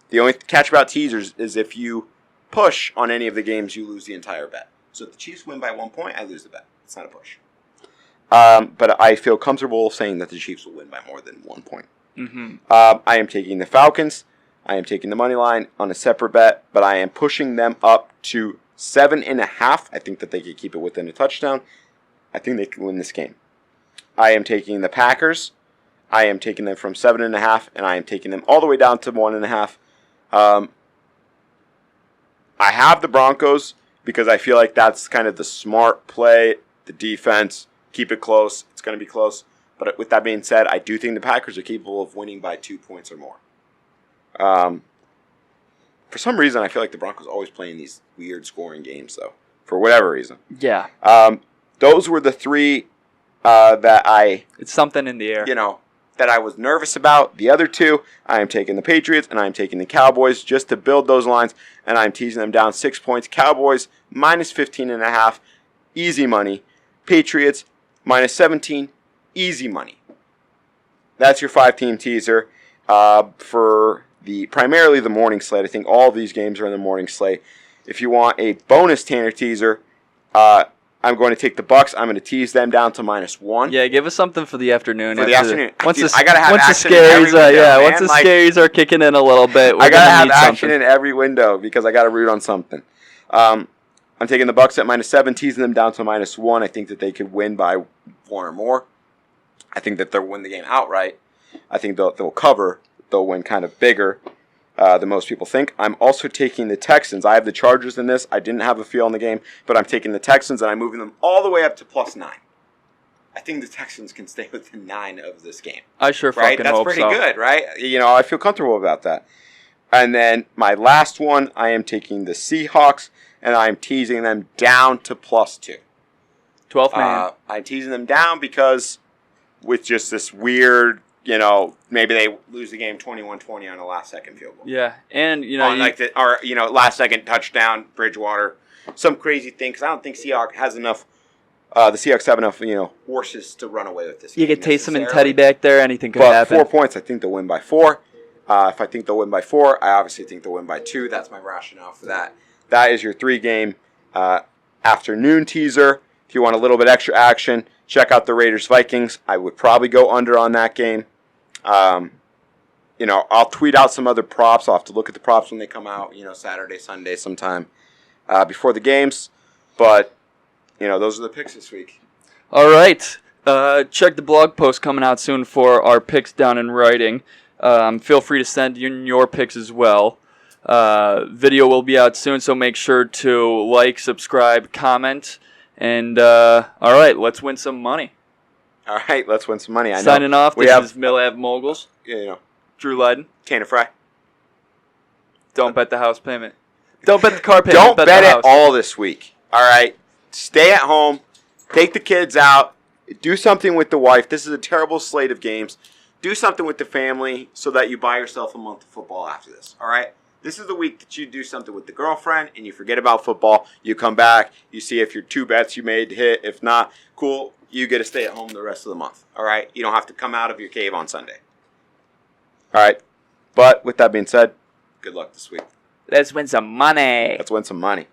The only catch about teasers is if you push on any of the games, you lose the entire bet. So if the Chiefs win by 1 point, I lose the bet. It's not a push. But I feel comfortable saying that the Chiefs will win by more than 1 point. Mm-hmm. I am taking the Falcons. I am taking the money line on a separate bet, but I am pushing them up to 7.5. I think that they could keep it within a touchdown. I think they can win this game. I am taking the Packers. I am taking them from 7.5, and I am taking them all the way down to 1.5. I have the Broncos because I feel like that's kind of the smart play. The defense, keep it close. It's going to be close. But with that being said, I do think the Packers are capable of winning by 2 points or more. For some reason, I feel like the Broncos always playing these weird scoring games, though. For whatever reason. Yeah. Those were the 3 that I... It's something in the air. That I was nervous about. The other 2, I am taking the Patriots and I am taking the Cowboys just to build those lines, and I'm teasing them down 6 points. Cowboys -15.5, easy money. Patriots -17, easy money. That's your 5-team teaser for primarily the morning slate. I think all of these games are in the morning slate. If you want a bonus Tanner teaser, I'm going to take the Bucks. I'm going to tease them down to -1. Yeah, give us something for the afternoon. For the afternoon. Once Dude, the, I gotta have once action the in scaries, every window, man. once the scaries are kicking in a little bit, I gotta have action in every window because I gotta root on something. I'm taking the Bucks at -7, teasing them down to -1. I think that they could win by 1 or more. I think that they'll win the game outright. I think they'll cover. They'll win kind of bigger than most people think. I'm also taking the Texans. I have the Chargers in this. I didn't have a feel in the game, but I'm taking the Texans and I'm moving them all the way up to +9. I think the Texans can stay within 9 of this game. I sure Right? fucking That's hope pretty so. good, right? I feel comfortable about that. And then my last one, I am taking the Seahawks, and I'm teasing them down to +2. 12 man. I'm teasing them down because with just this weird maybe they lose the game 21-20 on a last-second field goal. Yeah, and last-second touchdown, Bridgewater, some crazy thing. Because I don't think Seahawks has enough. The Seahawks have enough, horses to run away with this. You get Taysom and Teddy back there. Anything could happen. 4 points. I think they'll win by 4. If I think they'll win by 4, I obviously think they'll win by 2. That's my rationale for that. That is your 3-game afternoon teaser. If you want a little bit extra action, check out the Raiders-Vikings. I would probably go under on that game. I'll tweet out some other props. I'll have to look at the props when they come out, Saturday, Sunday sometime before the games. But, those are the picks this week. All right. Check the blog post coming out soon for our picks down in writing. Feel free to send in your picks as well. Video will be out soon, so make sure to like, subscribe, comment. And, all right, let's win some money. All right, let's win some money. Signing off, this is Millab Moguls. Drew Lydon. Tanner Frye. Don't bet the house payment. Don't bet the car payment. Don't bet bet the it house. all this week. All right? Stay at home. Take the kids out. Do something with the wife. This is a terrible slate of games. Do something with the family so that you buy yourself a month of football after this. All right? This is the week that you do something with the girlfriend and you forget about football. You come back. You see if your 2 bets you made hit. If not, cool. You get to stay at home the rest of the month. All right? You don't have to come out of your cave on Sunday. All right? But with that being said, good luck this week. Let's win some money. Let's win some money.